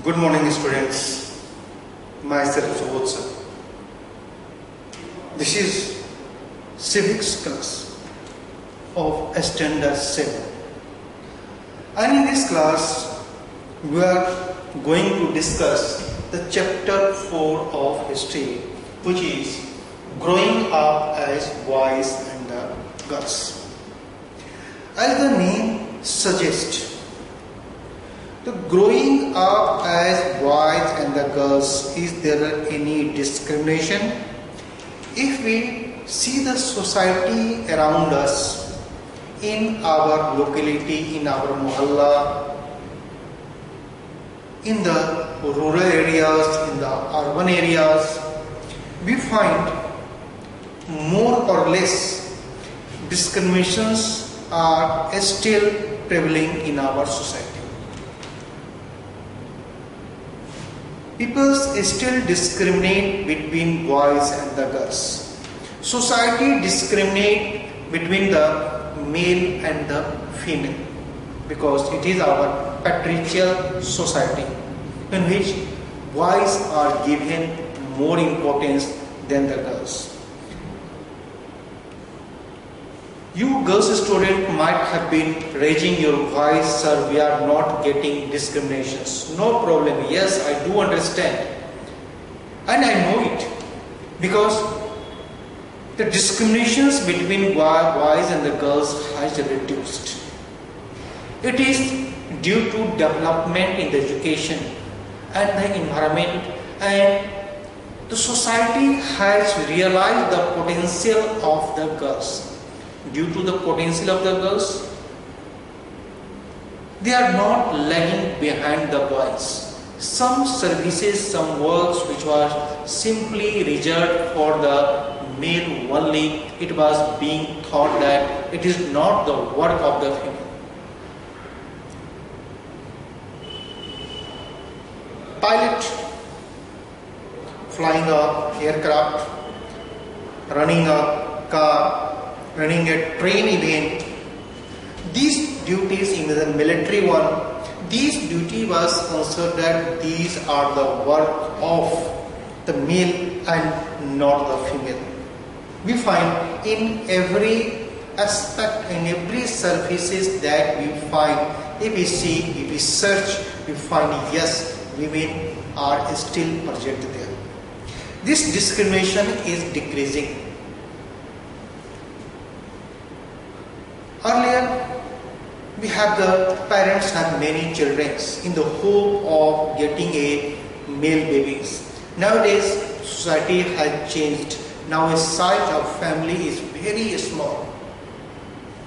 Good morning, students. Myself Subodh sir. This is civics class of standard 7, and in this class we are going to discuss the chapter 4 of history, which is growing up as boys and girls. As the name suggests, the growing up as boys and the girls, is there any discrimination? If we see the society around us, in our locality, in our mohalla, in the rural areas, in the urban areas, we find more or less discriminations are still prevalent in our society. People still discriminate between boys and the girls. Society discriminate between the male and the female because it is our patriarchal society in which boys are given more importance than the girls. You girls students might have been raising your voice, sir, we are not getting discriminations. No problem. Yes, I do understand. And I know it. Because the discriminations between boys and the girls has reduced. It is due to development in the education and the environment, and the society has realized the potential of the girls. Due to the potential of the girls, they are not lagging behind the boys. Some services, some works which was simply reserved for the male only, it was being thought that it is not the work of the female. Pilot, flying a aircraft, running a car, running a train event, these duties in the military one, these duty was considered these are the work of the male and not the female. We find in every aspect, in every services that we find, if we see, if we search, we find yes, women are still present there. This discrimination is decreasing. Earlier, we have the parents have many children in the hope of getting a male babies. Nowadays, society has changed. Now, a size of family is very small,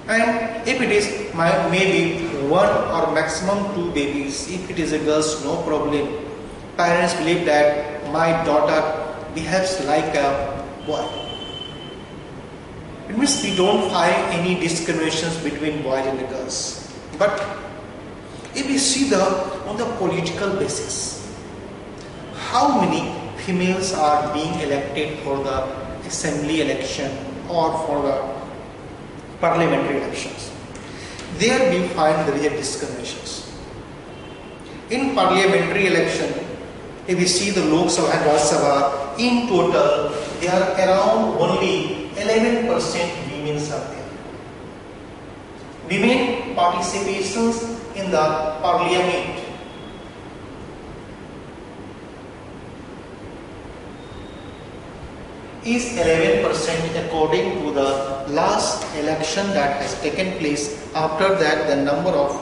and if it is maybe one or maximum 2 babies, if it is a girl, no problem. Parents believe that my daughter behaves like a boy. It means we don't find any discriminations between boys and girls. But if we see on the political basis, how many females are being elected for the assembly election or for the parliamentary elections? There we find there is a discriminations. In parliamentary election, if we see the Lok Sabha and Rajya Sabha, in total there are around only 11% women are there. Women participations in the parliament is 11% according to the last election that has taken place. After that, the number of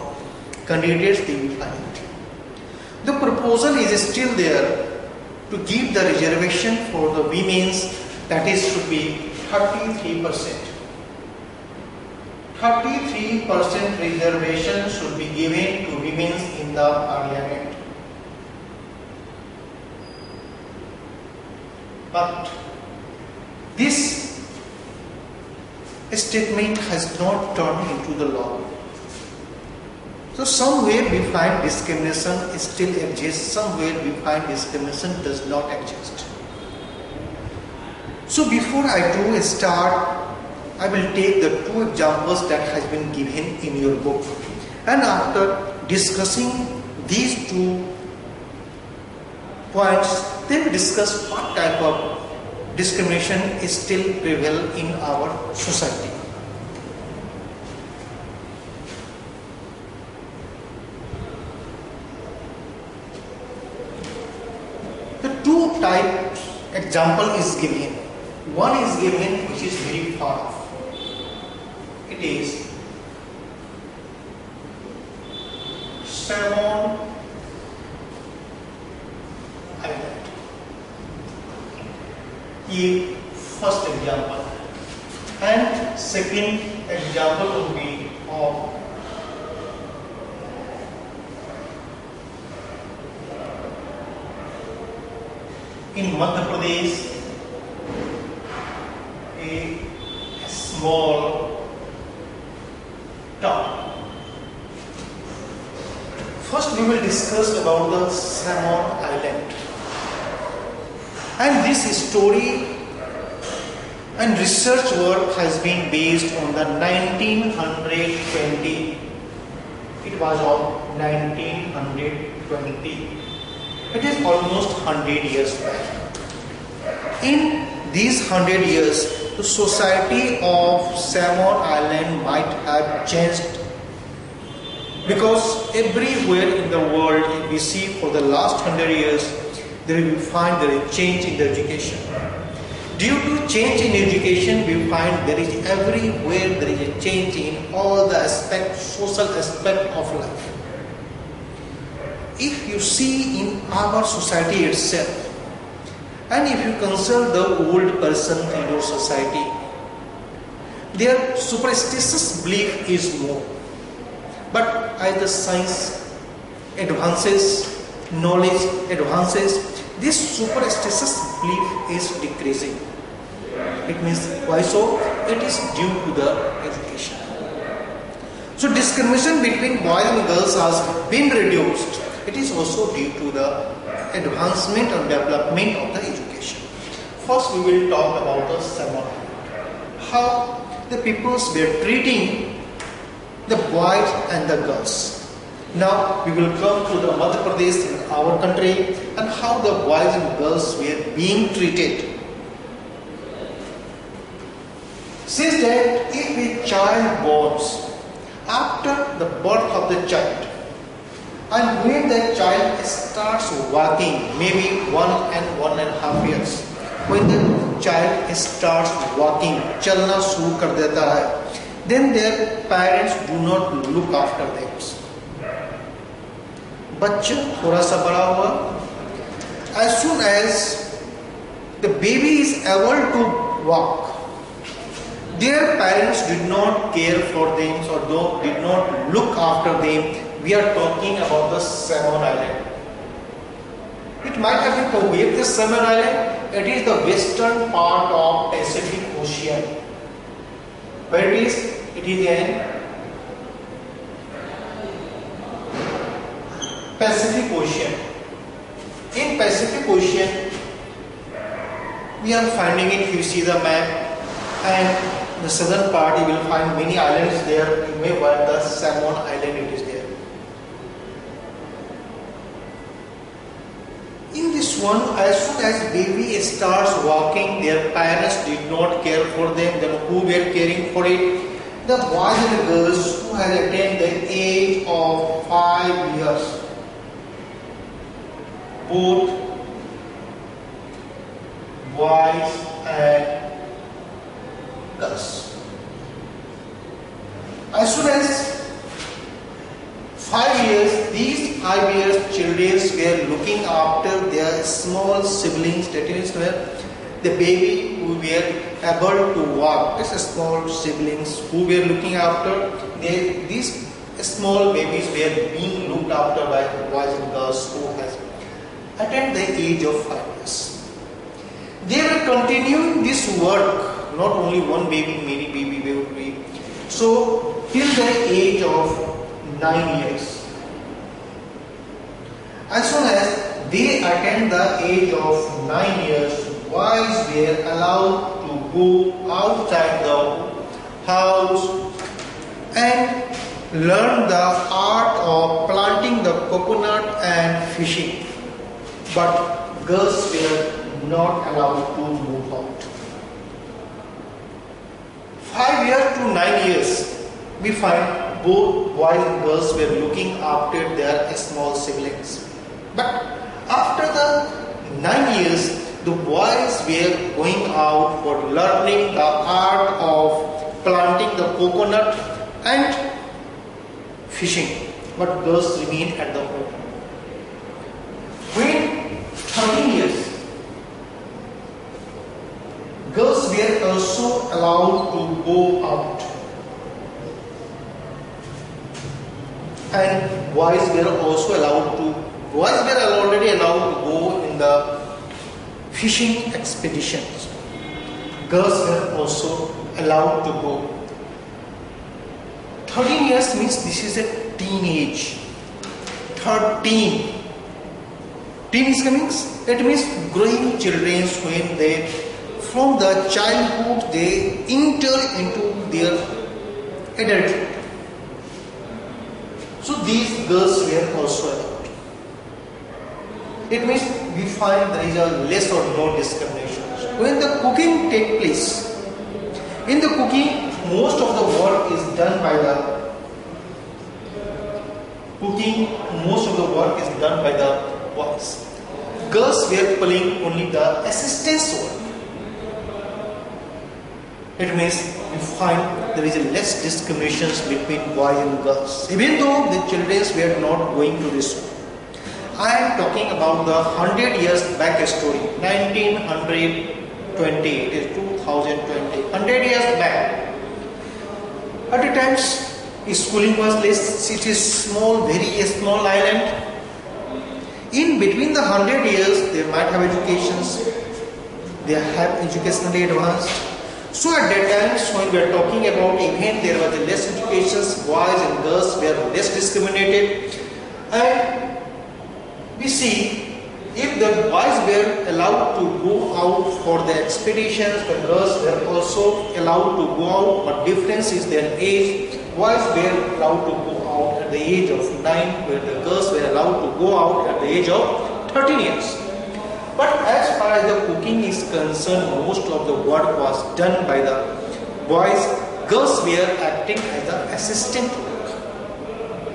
candidates they will find. The proposal is still there to give the reservation for the women's, that is should be 33%. 33% reservation should be given to women in the parliament. But this statement has not turned into the law. So somewhere we find discrimination still exists, somewhere we find discrimination does not exist. So before I do start, I will take the 2 examples that has been given in your book, and after discussing these 2 points, they will discuss what type of discrimination is still prevail in our society. The two types example is given. One is given which is very far off. It is Salmon Island. ये first example, and second example would be of in Madhya Pradesh, a small town. First we will discuss about the Salmon Island. And this story and research work has been based on the 1920. It was of 1920. It is almost 100 years back. In these 100 years, the society of Salmon Island might have changed, because everywhere in the world, if we see for the last 100 years, there we find there is change in the education. Due to change in education, we find there is everywhere there is a change in all the aspects, social aspect of life. If you see in our society itself, and if you consider the old person in your society, their superstitious belief is more. But as the science advances, knowledge advances, this superstitious belief is decreasing. It means why so? It is due to the education. So discrimination between boys and girls has been reduced. It is also due to the advancement and development of the education. First we will talk about the Salmon Island. How the peoples were treating the boys and the girls. Now we will come to the Madhya Pradesh in our country and how the boys and girls were being treated. Says that if a child borns after the birth of the child, and when the child starts walking, maybe 1 and 1.5 years, when the child starts walking, chalna shuru kar deta hai, then their parents do not look after them. बच्चा थोड़ा सा बड़ा हुआ, as soon as the baby is able to walk, their parents did not care for them or did not look after them. We are talking about the Salmon Island. It might have been where the Salmon Island. It is the western part of Pacific Ocean. Where it is? It is in Pacific Ocean. In Pacific Ocean, we are finding it. You see the map, and the southern part you will find many islands there. You may find the Salmon Island. It is there. In this one, as soon as baby starts walking, their parents did not care for them. Then who were caring for it? The boys and the girls who had attained the age of 5 years. Both boys and girls. As soon as 5 years, these 5 years children were looking after their small siblings, that is where the baby who were able to walk, these small siblings who were looking after, these small babies were being looked after by boys and girls who has attained the age of 5 years. They were continuing this work, not only one baby, many baby will be. So till the age of 9 years. As soon as they attain the age of 9 years, boys were allowed to go outside the house and learn the art of planting the coconut and fishing. But girls were not allowed to move out. 5 years to 9 years, we find both boys and girls were looking after their small siblings. But after the 9 years, the boys were going out for learning the art of planting the coconut and fishing, but girls remained at the home. When 13 years, girls were also allowed to go out, and boys were already allowed to go in the fishing expeditions. Girls were also allowed to go. 13 years means this is a teenage. 13. Teen is coming. It means growing children when they, from the childhood, they enter into their adulthood. So these girls were also allowed. It means we find there is a less or no discrimination. When the cooking takes place, in the cooking, most of the work is done by the boys. Girls were playing only the assistance work. It means we find there is a less discriminations between boys and girls, even though the children were not going to this school. I am talking about the 100 years back story, 1920, it is 2020, 100 years back. At the times, schooling was less, it is small, very small island. In between the 100 years, they might have educations, they have educationally advanced. So at that time, when we are talking about even there was less educations, boys and girls were less discriminated. And we see, if the boys were allowed to go out for the expeditions, the girls were also allowed to go out, but difference is their age. Boys were allowed to go out at the age of 9, where the girls were allowed to go out at the age of 13 years. But as far as the cooking is concerned, most of the work was done by the boys. Girls were acting as the assistant work.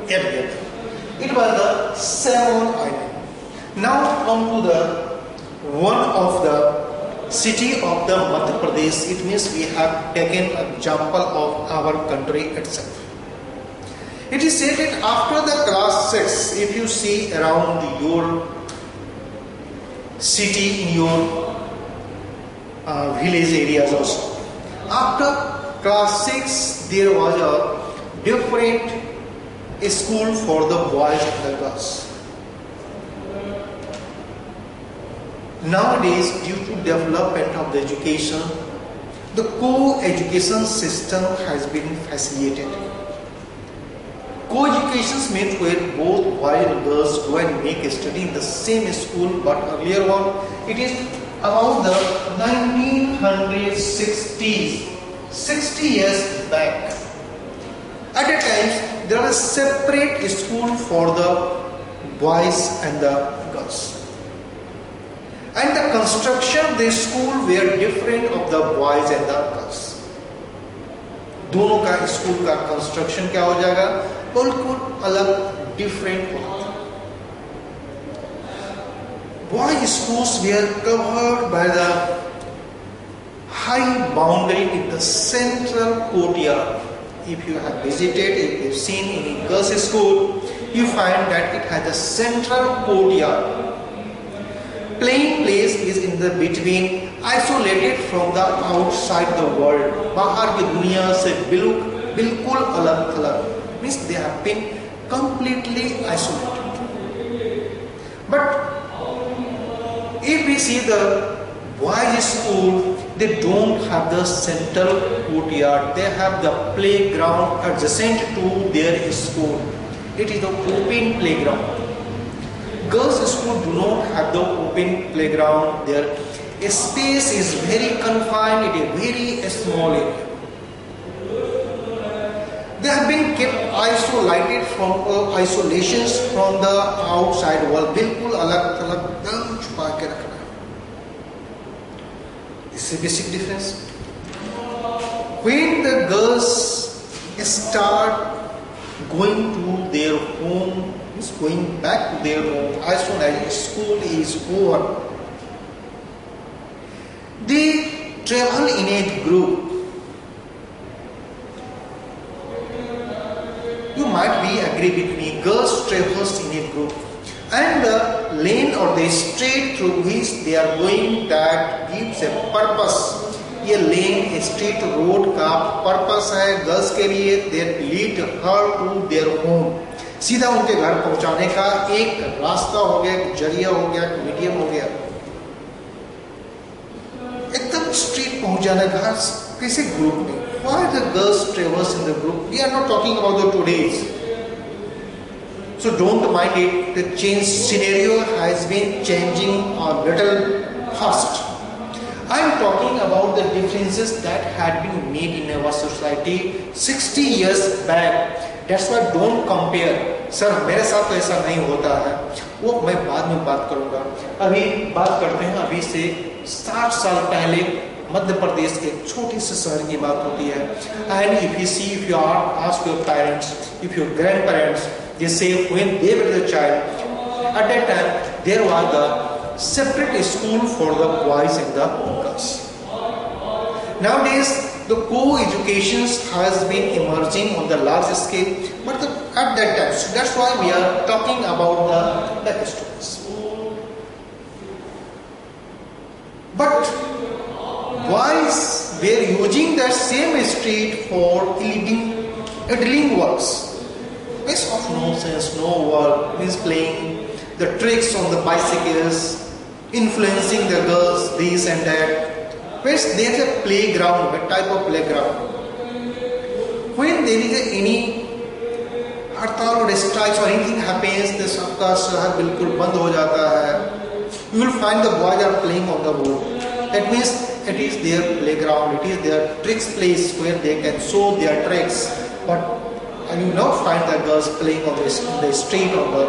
It was the Ceylon Island. Now come to the one of the city of the Madhya Pradesh. It means we have taken an example of our country itself. It is said that after the class 6, if you see around your city, in your village areas also, after class 6 there was a different school for the boys and the girls. Nowadays, due to development of the education, the co-education system has been facilitated. Co-education means where both boys and girls go and make a study in the same school, but earlier one, it is around the 1960s, 60 years back. At that time, there was a separate school for the boys and the girls. And the construction of the school were different of the boys and the girls. दोनों का school का construction क्या हो जाएगा, बिल्कुल अलग, different होगा. Boys schools were covered by the high boundary in the central courtyard. If you have visited, if you have seen any girls' school, you find that it has a central courtyard. Playing place is in the between, isolated from the outside the world. बाहर की दुनिया से बिल्कुल अलग थलग. Means they have been completely isolated. But if we see the boys' school, they don't have the central courtyard. They have the playground adjacent to their school. It is the open playground. Girls' school do not have the open playground. Their space is very confined. It is very small area. They have been kept isolated from isolations from the outside world. बिल्कुल अलग थलग, छुपा के रखना. This is basic difference. When the girls start going to their home, going back to their home as soon as school is over, they travel in a group. You might be agree with me, girls travels in a group, and the lane or the street through which they are going that gives a purpose. ये लेन street road का purpose है girls के लिए, they lead her to their home, सीधा उनके घर पहुंचाने का एक रास्ता हो गया, एक जरिया हो गया, एक मीडियम हो गया। एकदम स्ट्रीट पहुंच जाना घर किसी ग्रुप में। Why the girls travels in the group? We are not talking about the today's. So don't mind it. The change scenario has been changing a little fast. I am talking about the differences that had been made in our society 60 years back. That's why don't compare. Sir मेरे साथ तो ऐसा नहीं होता है, वो मैं बाद में बात करूंगा। अभी बात करते हैं अभी से 60 साल पहले मध्य प्रदेश के छोटे से शहर की बात होती है। And if you see, if you ask your parents, if your grandparents, they say when they were the child, at that time there was the separate school for the boys and the girls. Nowadays, the co-education has been emerging on the large scale, but at that time, so that's why we are talking about the back students. But boys were using the same street for idling works. Means of nonsense, no work, means playing the tricks on the bicycles, influencing the girls, this and that. Whereas there is a playground, a type of playground. When there is any हड़ताल or strikes or anything happens, the सबका शहर बिल्कुल बंद हो जाता है. You will find the boys are playing on the road. That means it is their playground, it is their tricks place where they can show their tricks. But you will not find the girls playing on the street or the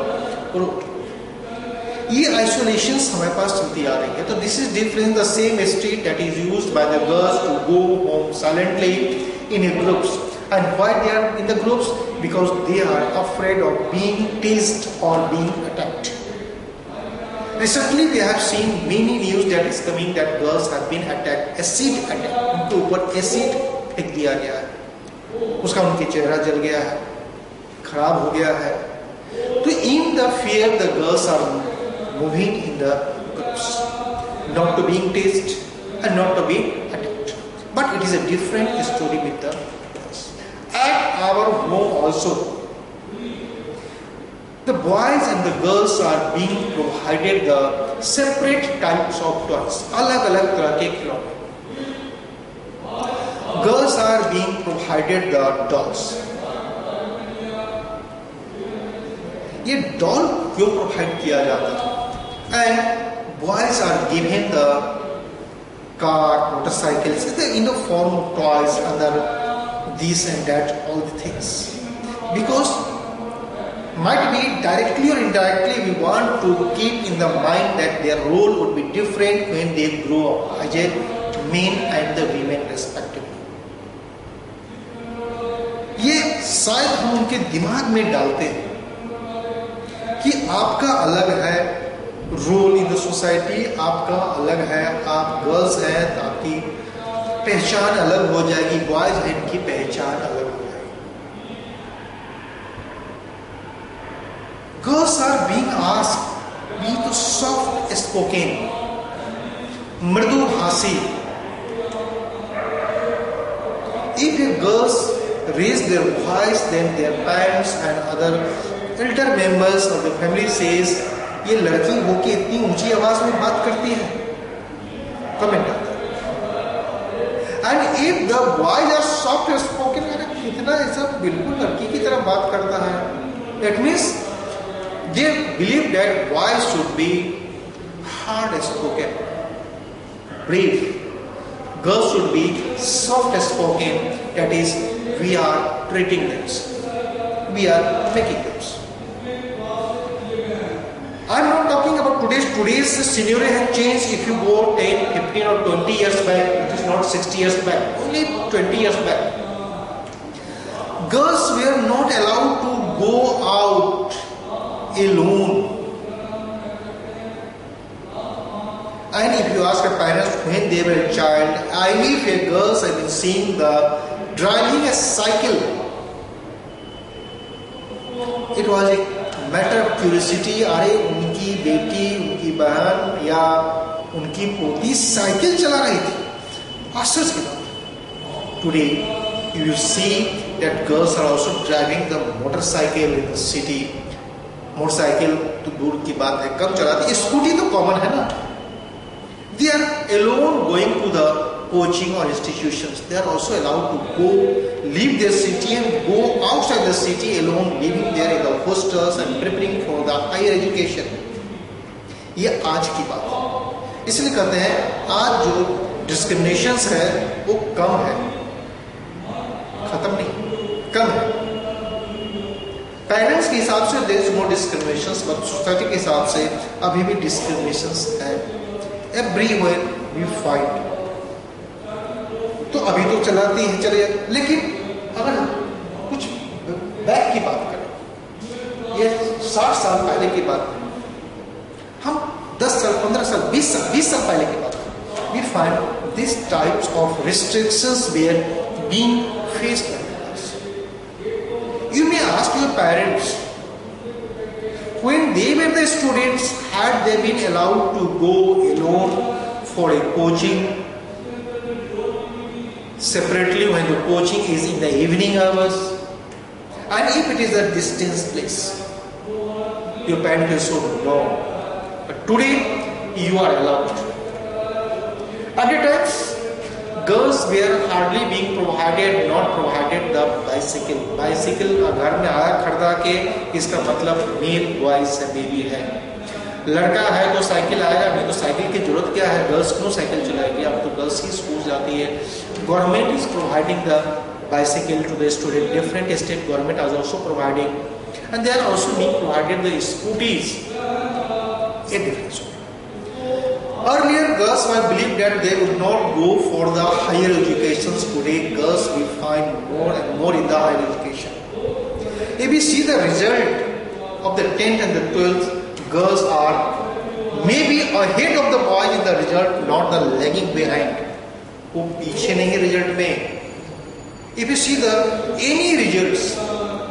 road. ये isolations हमारे पास चलती आ रही है। तो this is different, the same street that is used by the girls to go home silently in a groups. And why they are in the groups? Because they are afraid of being teased or being attacked. Recently we have seen many news that is coming that girls have been attacked, acid attack, उनके ऊपर acid फेंक दिया गया है, उसका उनके चेहरा जल गया है, खराब हो गया है। तो in the fear the girls are moving in the groups, not to being teased and not to be attacked. But it is a different story with the girls. At our home also, the boys and the girls are being provided the separate types of toys, अलग-अलग तरह के खिलौने. Girls are being provided the dolls. ये doll क्यों provide किया जाता है? And boys are given the car, motorcycles in the form of toys, other this and that, all the things. Because might be directly or indirectly we want to keep in the mind that their role would be different when they grow up as a men and the women respectively. ये शायद हम उनके दिमाग में डालते हैं कि आपका अलग है रोल इन द सोसाइटी, आपका अलग है, आप गर्ल्स हैं तो आपकी पहचान अलग हो जाएगी, बॉयज हैं इनकी पहचान अलग हो जाएगी. Girls are being asked be to soft spoken, मृदु भाषी. If the girls raise their voice, then their parents and other elder members of the family says ये लड़की होके इतनी ऊंची आवाज में बात करती है, कमेंट आता है. And if the boys are soft spoken, अरे कितना ऐसा बिल्कुल लड़की की तरह बात करता है, that means they believe that boys should be hard spoken, brave. Girls should be soft spoken, that is we are treating this, we are making this. I am not talking about today's today's scenario has changed. If you go 10, 15 or 20 years back, it is not 60 years back, only 20 years back. Girls were not allowed to go out alone. And if you ask a parents when they were a child, I believe a girls have been seeing the driving a cycle. It was a matter of curiosity. अरे उनकी बेटी, उनकी बहन या उनकी पोती cycle चला रही थी, आश्चर्य की बात. Today you see that girls are also driving the motorcycle in the city. Motorcycle तो दूर की बात है, कम चलाती, स्कूटी तो कॉमन है ना. They are alone going to the coaching or institutions. They are also allowed to go, leave their city and go outside the city alone, living there in the hostels and preparing for the higher education. ये आज की बात है. इसलिए कहते हैं आज जो डिस्क्रिमिनेशंस है वो कम है, खत्म नहीं, कम है. पेरेंट्स के हिसाब से there is no discriminations, but society के हिसाब से अभी भी डिस्क्रिमिनेशंस है. Everywhere we fight. तो अभी तो चलाती है, चले. लेकिन अगर कुछ बैक की बात करें, ये 60 साल पहले की बात करें, हम 10 साल, 15 साल, 20 साल पहले की बात करें, we find these types of restrictions were being faced by us. You may ask your parents, when they were the students, had they been allowed to go alone for a coaching separately when the coaching is in the evening hours, and if it is a distance place, your parents will say no. But today you are allowed. At the times, girls were hardly being provided, not provided the bicycle. Bicycle घर में आया खरीदा के, इसका मतलब male boys है, baby है. लड़का है तो साइकिल आएगा, नहीं तो साइकिल की जरूरत क्या है, गर्ल्स क्यों साइकिल चलाएगी, अब तो गर्ल्स ही स्कूल जाती है. Government is providing the bicycle to the student. Different state government is also providing, and they are also being provided the scooties. A difference. Earlier, girls were believed that they would not go for the higher educations. Today, girls we find more and more in the higher education. If we see the result of the 10th and the 12th, girls are maybe ahead of the boys in the result, not the lagging behind. वो पीछे नहीं result में. If you see the any results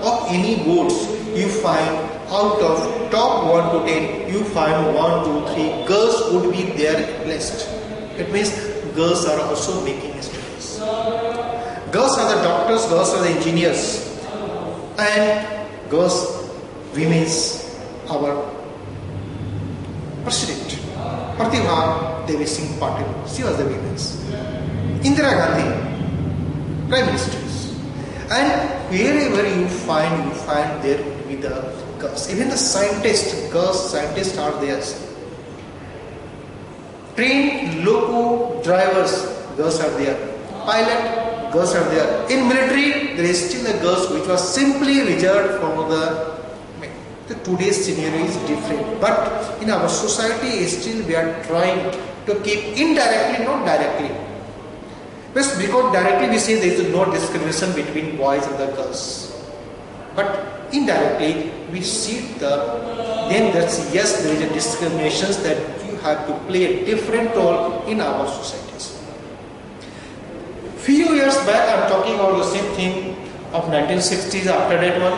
of any boards, you find out of top 1 to 10, you find 1, 2, 3 girls would be there at least. It means girls are also making studies. Girls are the doctors, girls are the engineers, and girls, women's, our president, Pratibha Devi Singh Patil, she was the women's. Indira Gandhi, Prime Ministers, and wherever you find there would be the girls. Even the scientists, girls scientists are there. Trained loco drivers, girls are there. Pilot, girls are there. In military, there is still a girls which was simply reserved for the men. The today's scenario is different, but in our society, still we are trying to keep indirectly, not directly. Because directly we say there is no discrimination between boys and the girls, but indirectly we see then that's yes, there is a discrimination that you have to play a different role in our societies. Few years back, I am talking about the same thing of 1960s. After that one,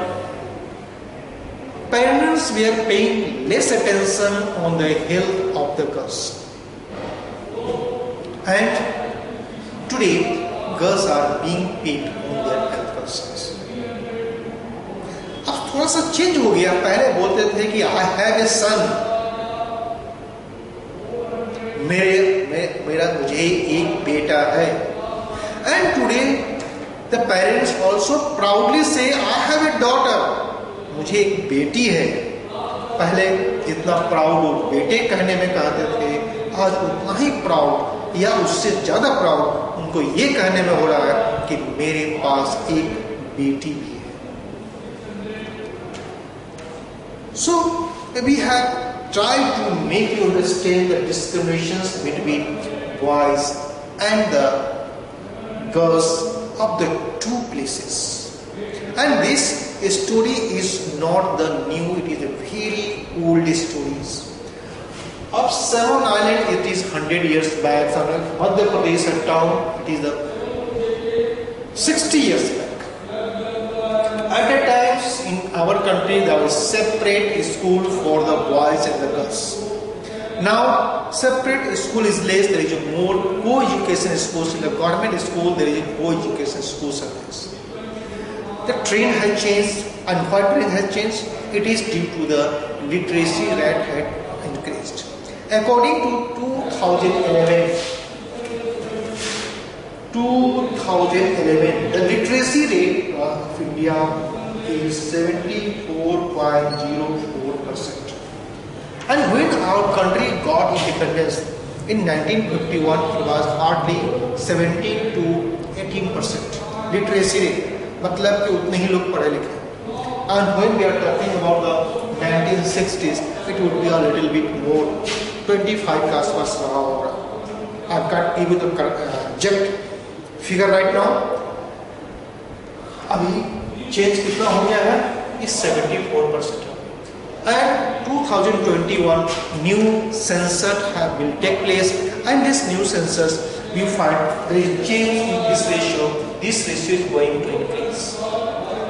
parents were paying less attention on the health of the girls, and today, girls are being paid on their health concerns. अब थोड़ा सा change हो गया. पहले बोलते थे कि I have a son, मुझे एक बेटा है. And today, the parents also proudly say I have a daughter, मुझे एक बेटी है. पहले जितना प्राउड बेटे कहने में कहते थे, आज उतना ही प्राउड या उससे ज्यादा प्राउड उनको ये कहने में हो रहा है कि मेरे पास एक बेटी भी है. So we have try to make you understand the discriminations between boys and the girls of the two places. And this story is not the new, it is a very old stories. Of Seven Island, it is 100 years back. Madhya Pradesh and town, it is the 60 years back. At the times in our country, there was separate school for the boys and the girls. Now, separate school is less. There is a more co-education schools. In the government school, there is a co-education school service. The trend has changed, and what trend has changed? It is due to the literacy rate had increased. According to 2011, the literacy rate of India is 74.04%. And when our country got independence in 1951, it was hardly 17 to 18% literacy rate. मतलब कि उतने ही लोग पढ़े लिखे. And when we are talking about the 1960s, it would be a little bit more. 25 के आसपास रहा होगा. I can't give you the exact figure right now. अभी change कितना हो गया है? Is 74%. And 2021 new census will take place, and this new census we find there is change in this ratio. This ratio is going to increase,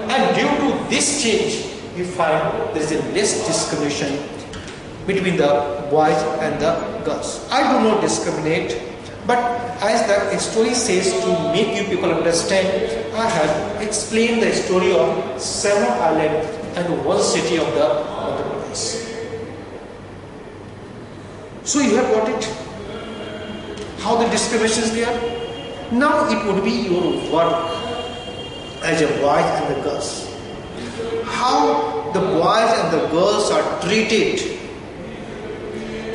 and due to this change we find there is a less discrimination between the boys and the girls. I do not discriminate, but as the story says, to make you people understand, I have explained the story of Seven Island and one city of the Madhya Pradesh. So you have got it, how the discrimination is there. Now it would be your work as a boys and the girls, how the boys and the girls are treated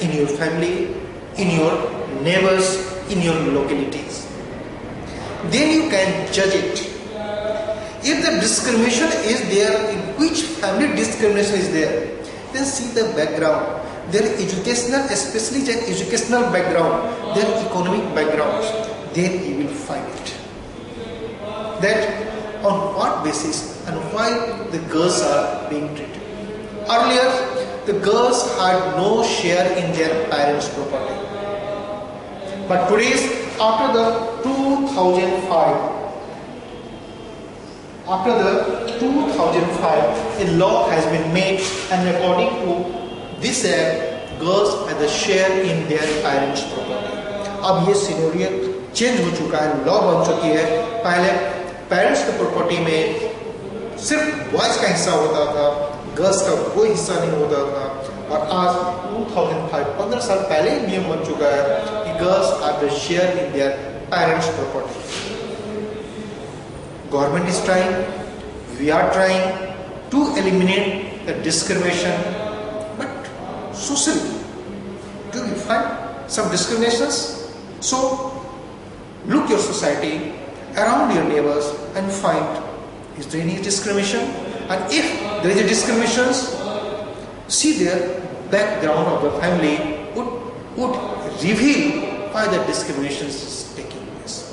in your family, in your neighbors, in your localities. Then you can judge it. If the discrimination is there, in which family discrimination is there, then see the background, their educational, especially their educational background, their economic backgrounds. Then you will find it. That on what basis and why the girls are being treated. Earlier, the girls had no share in their parents' property. But today, after the 2005, a law has been made, and according to this act, girls have a share in their parents' property. अब ये scenario change हो चुका है, law बन चुकी है. पहले parents की प्रॉपर्टी में सिर्फ बॉयज का हिस्सा होता था, गर्ल्स का कोई हिस्सा नहीं होता था. और आज 2005 15 साल पहले नियम बन चुका है कि girls have the share in their parents property. Government is trying, we are trying to eliminate the discrimination, but socially, do we find some discriminations? So, look your society, around your neighbors, and find, is there any discrimination? And if there is a discrimination, see their background of the family would reveal why the discrimination is taking place.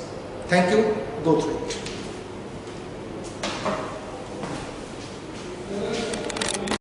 Thank you. Go through it.